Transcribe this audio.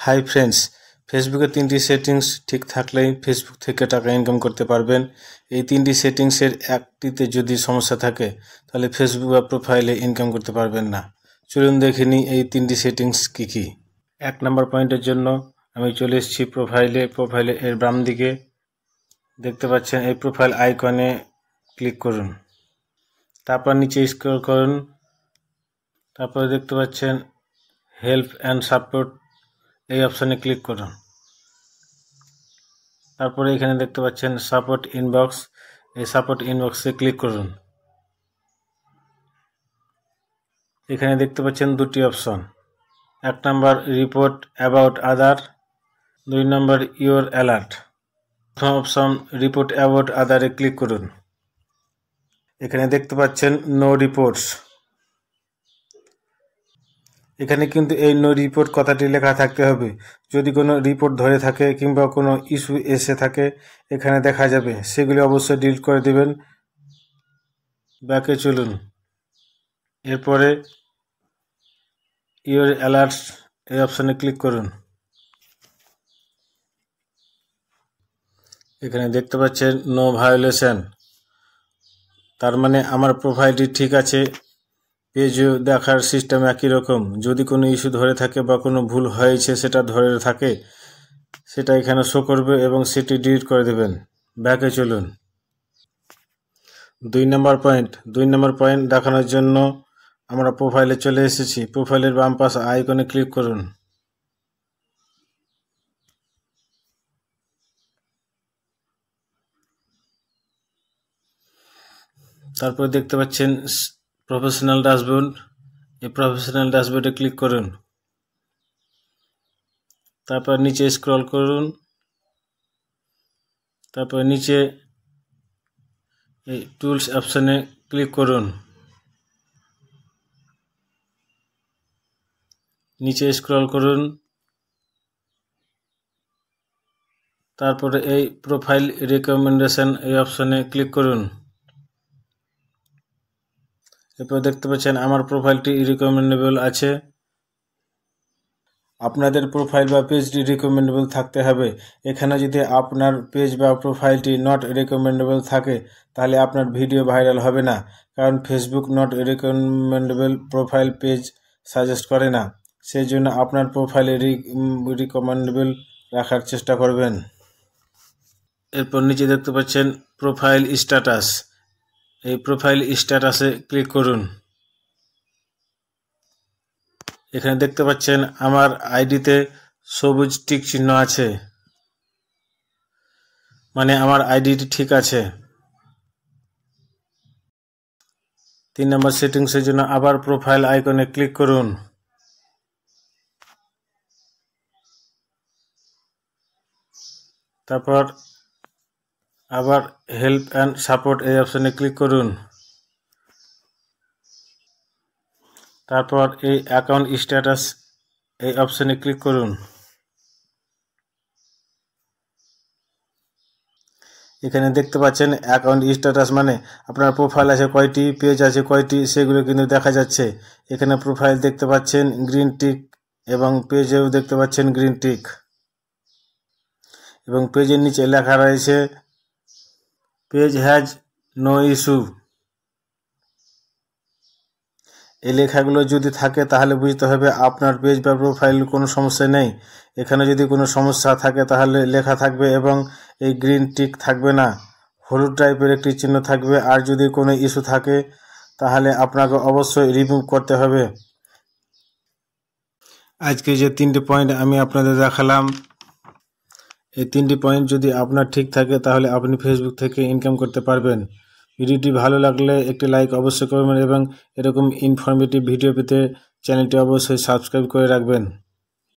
Hi friends, ফেসবুকের 3টি settings ঠিক থাকলেই ফেসবুক থেকে টাকা ইনকাম করতে পারবেন। এই 3টি সেটিংসের একটিতে যদি সমস্যা থাকে তাহলে ফেসবুক বা প্রোফাইলে ইনকাম করতে পারবেন না। চলুন দেখে নিই এই 3টি সেটিংস কী কী। 1 নম্বর পয়েন্টের জন্য আমি চলে এসেছি প্রোফাইলে এর বাম দিকে দেখতে পাচ্ছেন এই প্রোফাইল আইকনে ক্লিক করুন। তারপর নিচে স্ক্রল করুন। তারপরে দেখতে পাচ্ছেন হেল্প অ্যান্ড সাপোর্ট, এই অপশানে ক্লিক করুন। তারপরে এখানে দেখতে পাচ্ছেন সাপোর্ট ইনবক্স, এই সাপোর্ট ইনবক্সে ক্লিক করুন। এখানে দেখতে পাচ্ছেন দুটি option, 1 number report about other, 2 number your alert. প্রথম অপশন রিপোর্ট অ্যাবাউট আদারে ক্লিক করুন। এখানে দেখতে পাচ্ছেন নো রিপোর্টস। এখানে কিন্তু এই নো রিপোর্ট কথাটি লেখা থাকতে হবে। যদি কোনো রিপোর্ট ধরে থাকে কিংবা কোনো ইস্যু এসে থাকে এখানে দেখা যাবে, সেগুলি অবশ্যই ডিলিট করে দেবেন। ব্যাকে চলুন। এরপরে ইওর অ্যালার্টস এই অপশানে ক্লিক করুন। এখানে দেখতে পাচ্ছেন নো ভায়োলেশন, তার মানে আমার প্রোফাইলটি ঠিক আছে, পেজও দেখার সিস্টেম একই রকম। যদি কোনো ইস্যু ধরে থাকে বা কোনো ভুল হয়েছে সেটা ধরে থাকে সেটা এখানে শো করবে এবং সেটি ডিলিট করে দেবেন। ব্যাকে চলুন। 2 নম্বর পয়েন্ট দেখানোর জন্য আমরা প্রোফাইলে চলে এসেছি। প্রোফাইলের বাম পাশে আইকনে ক্লিক করুন। তারপর দেখতে পাচ্ছেন প্রফেশনাল ড্যাশবোর্ড, এই প্রফেশনাল ড্যাশবোর্ডে ক্লিক করুন। তারপর নিচে স্ক্রল করুন। তারপর নিচে এই টুলস অপশানে ক্লিক করুন। নিচে স্ক্রল করুন। তারপরে এই প্রোফাইল রেকমেন্ডেশন এই অপশানে ক্লিক করুন। এরপর দেখতে পাচ্ছেন আমার প্রোফাইলটি রিকমেন্ডেবল আছে। আপনাদের প্রোফাইল বা পেজটি রিকমেন্ডেবল থাকতে হবে। এখানে যদি আপনার পেজ বা প্রোফাইলটি নট রিকমেন্ডেবল থাকে তাহলে আপনার ভিডিও ভাইরাল হবে না, কারণ Facebook not recommendable profile page suggest করে না। সেই জন্য আপনার প্রোফাইলে রিকমেন্ডেবল রাখার চেষ্টা করবেন। এরপর নিচে দেখতে পাচ্ছেন প্রোফাইল স্ট্যাটাস, এই প্রোফাইল স্ট্যাটাসে ক্লিক করুন। এখানে দেখতে পাচ্ছেন আমার আইডিতে সবুজ টিক চিহ্ন আছে, মানে আমার আইডিটি ঠিক আছে। 3 নম্বর সেটিংসের জন্য আবার প্রোফাইল আইকনে ক্লিক করুন। তারপর আবার হেল্প অ্যান্ড সাপোর্ট এই অপশানে ক্লিক করুন। তারপর এই অ্যাকাউন্ট স্ট্যাটাস এই অপশানে ক্লিক করুন। এখানে দেখতে পাচ্ছেন অ্যাকাউন্ট স্ট্যাটাস মানে আপনার প্রোফাইল আছে কয়টি, পেজ আছে কয়টি, সেগুলো কিন্তু দেখা যাচ্ছে। এখানে প্রোফাইল দেখতে পাচ্ছেন গ্রিন টিক এবং পেজেও দেখতে পাচ্ছেন গ্রিন টিক, এবং পেজের নিচে লেখা রয়েছে পেজ হ্যাজ নো ইস্যু। এই লেখাগুলো যদি থাকে তাহলে বুঝতে হবে আপনার পেজ বা প্রোফাইল কোনো সমস্যা নেই। এখানে যদি কোনো সমস্যা থাকে তাহলে লেখা থাকবে এবং এই গ্রিন টিক থাকবে না, হলুদ টাইপের একটি চিহ্ন থাকবে। আর যদি কোনো ইস্যু থাকে তাহলে আপনাকে অবশ্যই রিমুভ করতে হবে। আজকে যে 3টি পয়েন্ট আমি আপনাদের দেখালাম, এই 3টি পয়েন্ট যদি আপনার ঠিক থাকে তাহলে আপনি ফেসবুক থেকে ইনকাম করতে পারবেন। ভিডিওটি ভালো লাগলে একটি লাইক অবশ্যই করবেন এবং এরকম ইনফরমেটিভ ভিডিও পেতে চ্যানেলটি অবশ্যই সাবস্ক্রাইব করে রাখবেন।